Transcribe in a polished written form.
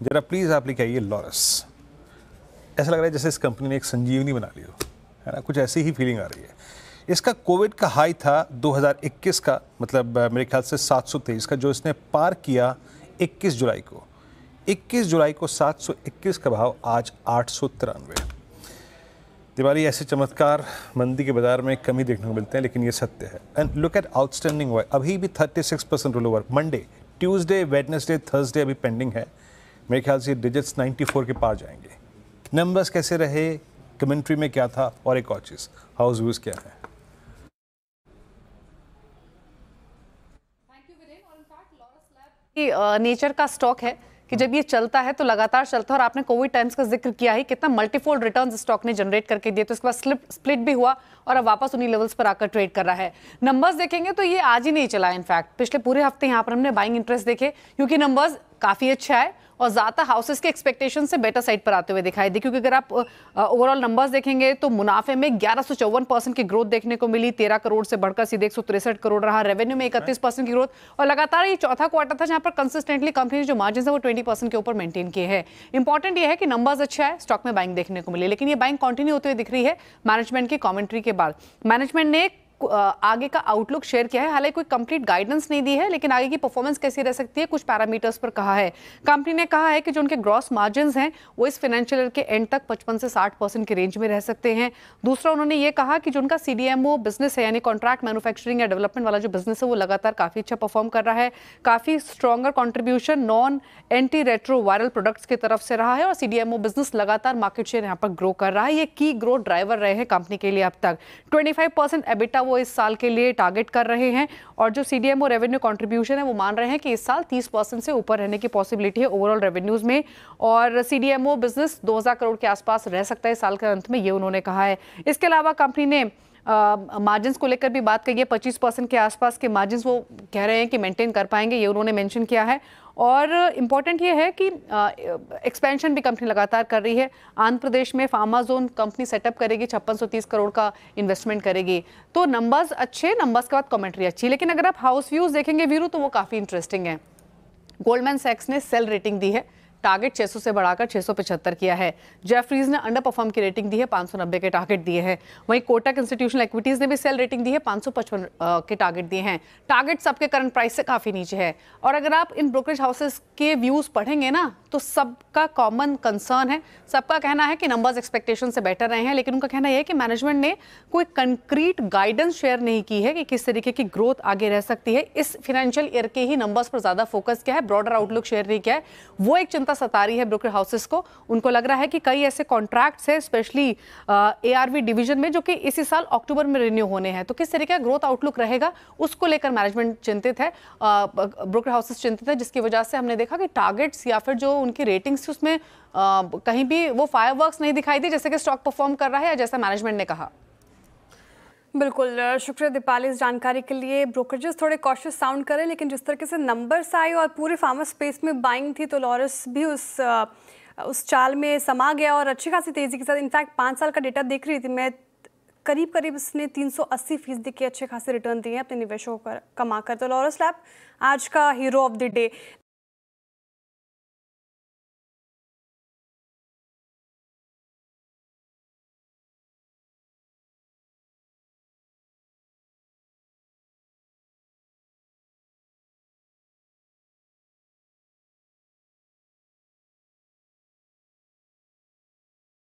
जरा प्लीज़ आप लेके आइए लॉरस। ऐसा लग रहा है जैसे इस कंपनी ने एक संजीवनी बना ली हो, है ना, कुछ ऐसी ही फीलिंग आ रही है। इसका कोविड का हाई था 2021 का, मतलब मेरे ख्याल से 723 का, जो इसने पार किया 21 जुलाई को। 21 जुलाई को 721 का भाव, आज 893। दिवाली ऐसे चमत्कार मंदी के बाजार में कम ही देखने को मिलते हैं, लेकिन ये सत्य है। एंड लुक एट आउटस्टैंडिंग, अभी भी 36% roll over. Monday, Tuesday, Wednesday, Thursday अभी पेंडिंग है। मेरे ख्याल से डिजिट्स 94 के पार जाएंगे। नंबर्स कैसे रहे, कमेंट्री में क्या था, और एक और चीज़, हाउस व्यूज क्या है। नेचर का स्टॉक है कि जब ये चलता है तो लगातार चलता है, और आपने कोविड टाइम्स का जिक्र किया है, कितना मल्टीफोल्ड रिटर्न्स स्टॉक ने जनरेट करके दिए, तो इसके बाद स्प्लिट भी हुआ और अब वापस उन्हीं लेवल्स पर आकर ट्रेड कर रहा है। नंबर्स देखेंगे तो ये आज ही नहीं चला, इनफैक्ट पिछले पूरे हफ्ते यहाँ पर हमने बाइंग इंटरेस्ट देखे, क्योंकि नंबर्स काफी अच्छा है और ज्यादा हाउसेस के एक्सपेक्टेशन से बेटर साइड पर आते हुए दिखाई दे। क्योंकि अगर आप ओवरऑल नंबर्स देखेंगे तो मुनाफे में 1154% की ग्रोथ देखने को मिली, 13 करोड़ से बढ़कर सीधे 163 करोड़ रहा। रेवेन्यू में 31% की ग्रोथ, और लगातार ये चौथा क्वार्टर था जहां पर कंसिस्टेंटली कंपनी ने जो मार्जिन है वो 20% के ऊपर मेंटेन किए हैं। इंपॉर्टेंट ये है कि नंबर्स अच्छा है, स्टॉक में बाइंग देखने को मिली, लेकिन ये बाइंग कंटिन्यू होते हुए दिख रही है मैनेजमेंट की कमेंट्री के बाद। मैनेजमेंट ने आगे का आउटलुक शेयर किया है, हालांकि कोई कंप्लीट गाइडेंस नहीं दी है, लेकिन आगे की परफॉर्मेंस कैसी रह सकती है कुछ पैरामीटर्स पर कहा है। कंपनी ने कहा है कि जो उनके ग्रॉस मार्जिन्स हैं वो इस फाइनेंशियल ईयर के एंड तक 55 से 60% के रेंज में रह सकते हैं। दूसरा, उन्होंने ये कहा कि जो उनका CDMO बिजनेस है, यानी कॉन्ट्रैक्ट मैन्युफैक्चरिंग या डेवलपमेंट वाला जो बिजनेस है, वो लगातार काफी अच्छा परफॉर्म कर रहा है। काफी stronger contribution non anti retro viral products की तरफ से रहा है, और CDMO बिजनेस लगातार मार्केट शेयर यहाँ पर ग्रो कर रहा है। ये की ग्रोथ ड्राइवर रहे हैं कंपनी के लिए अब तक। 25% एबिटा वो इस साल के लिए टारगेट कर रहे हैं, और जो CDMO रेवेन्यू कंट्रीब्यूशन है वो मान रहे हैं कि इस साल 30% से ऊपर रहने की पॉसिबिलिटी है ओवरऑल रेवेन्यूज में, और CDMO बिजनेस 2000 करोड़ के आसपास रह सकता है साल के अंत में, ये उन्होंने कहा है। इसके अलावा कंपनी ने मार्जिन्स को लेकर भी बात कही है, 25% के आसपास के मार्जिन्स वो कह रहे हैं कि मेंटेन कर पाएंगे, ये उन्होंने मेंशन किया है। और इम्पॉर्टेंट ये है कि एक्सपेंशन भी कंपनी लगातार कर रही है। आंध्र प्रदेश में फार्मा जोन कंपनी सेटअप करेगी, 5630 करोड़ का इन्वेस्टमेंट करेगी। तो नंबर्स अच्छे, नंबर्स के बाद कमेंट्री अच्छी, लेकिन अगर आप हाउस व्यूज देखेंगे वीरू, तो वो काफ़ी इंटरेस्टिंग है। गोल्डमैन सैक्स ने सेल रेटिंग दी है, टारगेट 600 से बढ़ाकर 675 किया है। जेफरीज ने अंडर परफॉर्म की रेटिंग दी है, 590 के टारगेट दिए हैं। वहीं कोटक इंस्टीट्यूशनल इक्विटीज ने भी सेल रेटिंग दी है, 555 के टारगेट दिए हैं। टारगेट सबके करंट प्राइस से काफी नीचे है। और अगर आप इन ब्रोकरेज हाउसेस के व्यूज पढ़ेंगे ना, तो सबका कॉमन कंसर्न है, सबका कहना है कि नंबर्स एक्सपेक्टेशन से बेटर रहे हैं, लेकिन उनका कहना यह है कि मैनेजमेंट ने कोई कंक्रीट गाइडेंस शेयर नहीं की है कि किस तरीके की ग्रोथ आगे रह सकती है। इस फाइनेंशियल ईयर के ही नंबर्स पर ज्यादा फोकस किया है, ब्रॉडर आउटलुक शेयर नहीं किया है। वो एक चिंता सता रही है ब्रोकर हाउसेस को। उनको लग रहा है कि कई ऐसे कॉन्ट्रैक्ट्स हैं, स्पेशली ARV डिवीजन में, जो कि इसी साल अक्टूबर में रिन्यू होने हैं, तो किस तरीके का ग्रोथ आउटलुक रहेगा उसको लेकर मैनेजमेंट चिंतित है, ब्रोकर हाउसेस चिंतित है, जिसकी वजह से हमने देखा कि टारगेट्स या फिर जो उनकी रेटिंग्स उसमें कहीं भी वो फायरवर्क्स नहीं दिखाई दी, जैसे कि स्टॉक परफॉर्म कर रहा है या जैसा मैनेजमेंट ने कहा। बिल्कुल, शुक्रिया दीपाली इस जानकारी के लिए। ब्रोकरेजेस थोड़े कॉशियस साउंड करें, लेकिन जिस तरीके से नंबर्स आए और पूरे फार्मा स्पेस में बाइंग थी, तो लॉरस भी उस चाल में समा गया और अच्छी खासी तेज़ी के साथ। इनफैक्ट 5 साल का डेटा देख रही थी मैं, करीब इसने 380% के अच्छे खासे रिटर्न दिए हैं अपने निवेशों पर कमाकर। तो लॉरस लैब आज का हीरो ऑफ द डे।